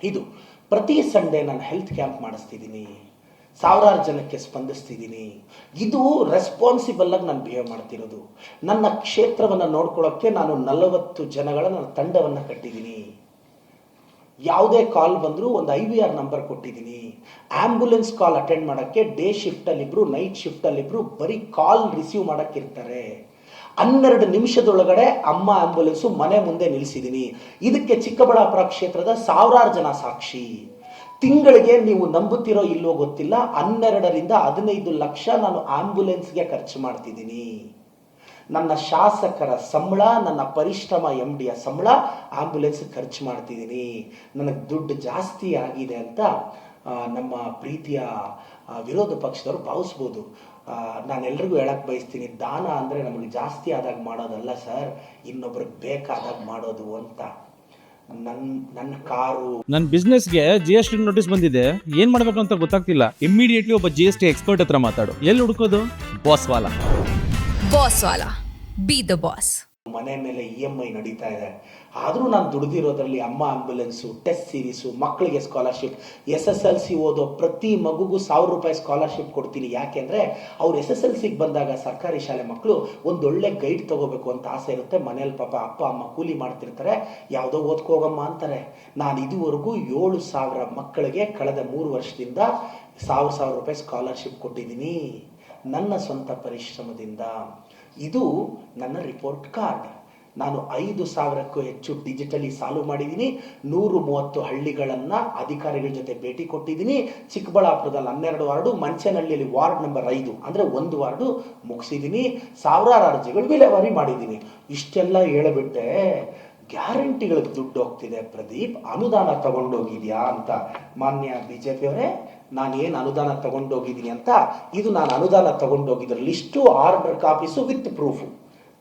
ಇದು ಪ್ರತಿ ಸಂಡೇ ನಾನು ಹೆಲ್ತ್ ಕ್ಯಾಂಪ್ ಮಾಡಿಸ್ತಿದ್ದೀನಿ, ಸಾವಿರಾರು ಜನಕ್ಕೆ ಸ್ಪಂದಿಸ್ತಿದ್ದೀನಿ. ಇದು ರೆಸ್ಪಾನ್ಸಿಬಲ್ ಆಗಿ ನಾನು ಬಿಹೇವ್ ಮಾಡ್ತಿರೋದು. ನನ್ನ ಕ್ಷೇತ್ರವನ್ನು ನೋಡ್ಕೊಳ್ಳೋಕ್ಕೆ ನಾನು 40 ಜನಗಳ ನನ್ನ ತಂಡವನ್ನು ಕಟ್ಟಿದ್ದೀನಿ. ಯಾವುದೇ ಕಾಲ್ ಬಂದರೂ ಒಂದು IVR ನಂಬರ್ ಕೊಟ್ಟಿದ್ದೀನಿ. ಆಂಬ್ಯುಲೆನ್ಸ್ ಕಾಲ್ ಅಟೆಂಡ್ ಮಾಡೋಕ್ಕೆ ಡೇ ಶಿಫ್ಟಲ್ಲಿಬ್ರು, ನೈಟ್ ಶಿಫ್ಟಲ್ಲಿಬ್ರು ಬರೀ ಕಾಲ್ ರಿಸೀವ್ ಮಾಡೋಕ್ಕಿರ್ತಾರೆ. 12 ನಿಮಿಷದೊಳಗಡೆ ಅಮ್ಮ ಆಂಬ್ಯುಲೆನ್ಸು ಮನೆ ಮುಂದೆ ನಿಲ್ಲಿಸಿದ್ದೀನಿ. ಇದಕ್ಕೆ ಚಿಕ್ಕಬಳ್ಳಾಪುರ ಕ್ಷೇತ್ರದ ಸಾವಿರಾರು ಜನ ಸಾಕ್ಷಿ. ತಿಂಗಳಿಗೆ ನೀವು ನಂಬುತ್ತಿರೋ ಇಲ್ಲೋ ಗೊತ್ತಿಲ್ಲ, 12ರಿಂದ 15 ಲಕ್ಷ ನಾನು ಆಂಬ್ಯುಲೆನ್ಸ್ಗೆ ಖರ್ಚು ಮಾಡ್ತಿದ್ದೀನಿ. ನನ್ನ ಶಾಸಕರ ಸಂಬಳ, ನನ್ನ ಪರಿಶ್ರಮ MDಯ ಸಂಬಳ ಆಂಬ್ಯುಲೆನ್ಸ್ ಖರ್ಚು ಮಾಡ್ತಿದ್ದೀನಿ. ನನಗೆ ದುಡ್ಡು ಜಾಸ್ತಿ ಆಗಿದೆ ಅಂತ ನಮ್ಮ ಪ್ರೀತಿಯ ವಿರೋಧ ಪಕ್ಷದವರು ಭಾವಿಸ್ಬೋದು. ನಾನೆಲ್ರಿಗೂ ಹೇಳಕ್ಕೆ ಬಯಸ್ತೀನಿ, ದಾನ ಅಂದರೆ ನಮಗೆ ಜಾಸ್ತಿ ಆದಾಗ ಮಾಡೋದಲ್ಲ ಸರ್, ಇನ್ನೊಬ್ರಿಗೆ ಬೇಕಾದಾಗ ಮಾಡೋದು ಅಂತ. ನನ್ನ ಕಾರು, ನನ್ನ ಬಿಸ್ನೆಸ್ಗೆ GST ನೋಟಿಸ್ ಬಂದಿದೆ, ಏನ್ ಮಾಡ್ಬೇಕು ಅಂತ ಗೊತ್ತಾಗ್ತಿಲ್ಲ. ಇಮಿಡಿಯೇಟ್ಲಿ ಒಬ್ಬ GST ಎಕ್ಸ್ಪರ್ಟ್ ಹತ್ರ ಮಾತಾಡು. ಎಲ್ಲಿ ಹುಡುಕೋದು? ಬಾಸ್ವಾಲಾ. Be the boss. ಮನೆ ಮೇಲೆ EMI ನಡೀತಾ ಇದೆ. ಆದರೂ ನಾನು ದುಡಿದಿರೋದ್ರಲ್ಲಿ ಅಮ್ಮ ಆಂಬ್ಯುಲೆನ್ಸು, ಟೆಸ್ಟ್ ಸೀರೀಸು, ಮಕ್ಕಳಿಗೆ ಸ್ಕಾಲರ್ಶಿಪ್, SSLC ಓದೋ ಪ್ರತಿ ಮಗುಗೂ 1000 ರೂಪಾಯಿ ಸ್ಕಾಲರ್ಶಿಪ್ ಕೊಡ್ತೀನಿ. ಯಾಕೆಂದರೆ ಅವ್ರು SSLCಗೆ ಬಂದಾಗ ಸರ್ಕಾರಿ ಶಾಲೆ ಮಕ್ಕಳು ಒಂದೊಳ್ಳೆ ಗೈಡ್ ತೊಗೋಬೇಕು ಅಂತ ಆಸೆ ಇರುತ್ತೆ. ಮನೇಲಿ ಪಾಪ ಅಪ್ಪ ಅಮ್ಮ ಕೂಲಿ ಮಾಡ್ತಿರ್ತಾರೆ, ಯಾವುದೋ ಓದ್ಕೋಗಮ್ಮ ಅಂತಾರೆ. ನಾನು ಇದುವರೆಗೂ 7,000 ಮಕ್ಕಳಿಗೆ ಕಳೆದ 3 ವರ್ಷದಿಂದ 1,000 ರೂಪಾಯಿ ಸ್ಕಾಲರ್ಶಿಪ್ ಕೊಟ್ಟಿದ್ದೀನಿ ನನ್ನ ಸ್ವಂತ ಪರಿಶ್ರಮದಿಂದ. ಇದು ನನ್ನ ರಿಪೋರ್ಟ್ ಕಾರ್ಡ್. ನಾನು 5,000ಕ್ಕೂ ಹೆಚ್ಚು ಡಿಜಿಟಲಿ ಸಾಲ್ವ್ ಮಾಡಿದ್ದೀನಿ. 130 ಹಳ್ಳಿಗಳನ್ನು ಅಧಿಕಾರಿಗಳ ಜೊತೆ ಭೇಟಿ ಕೊಟ್ಟಿದ್ದೀನಿ. ಚಿಕ್ಕಬಳ್ಳಾಪುರದಲ್ಲಿ 12 ವಾರ್ಡು, ಮಂಚನಹಳ್ಳಿಯಲ್ಲಿ ವಾರ್ಡ್ ನಂಬರ್ 5 ಅಂದರೆ 1 ವಾರ್ಡು ಮುಗಿಸಿದ್ದೀನಿ. ಸಾವಿರಾರು ಅರ್ಜಿಗಳು ವಿಲೇವಾರಿ ಮಾಡಿದ್ದೀನಿ. ಇಷ್ಟೆಲ್ಲ ಹೇಳಿಬಿಟ್ಟೆ, ಗ್ಯಾರಂಟಿಗಳಿಗೆ ದುಡ್ಡು ಹೋಗ್ತಿದೆ ಪ್ರದೀಪ್, ಅನುದಾನ ತಗೊಂಡೋಗಿದ್ಯಾ ಅಂತ. ಮಾನ್ಯ BJP ಅವರೇ, ನಾನು ಏನು ಅನುದಾನ ತಗೊಂಡೋಗಿದ್ದೀನಿ ಅಂತ, ಇದು ನಾನು ಅನುದಾನ ತಗೊಂಡೋಗಿದ್ರ list, order copies with proof.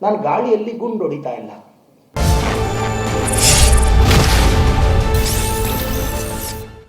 ನಾನು ಗಾಳಿಯಲ್ಲಿ ಗುಂಡು ಹೊಡಿತಾ ಇಲ್ಲ.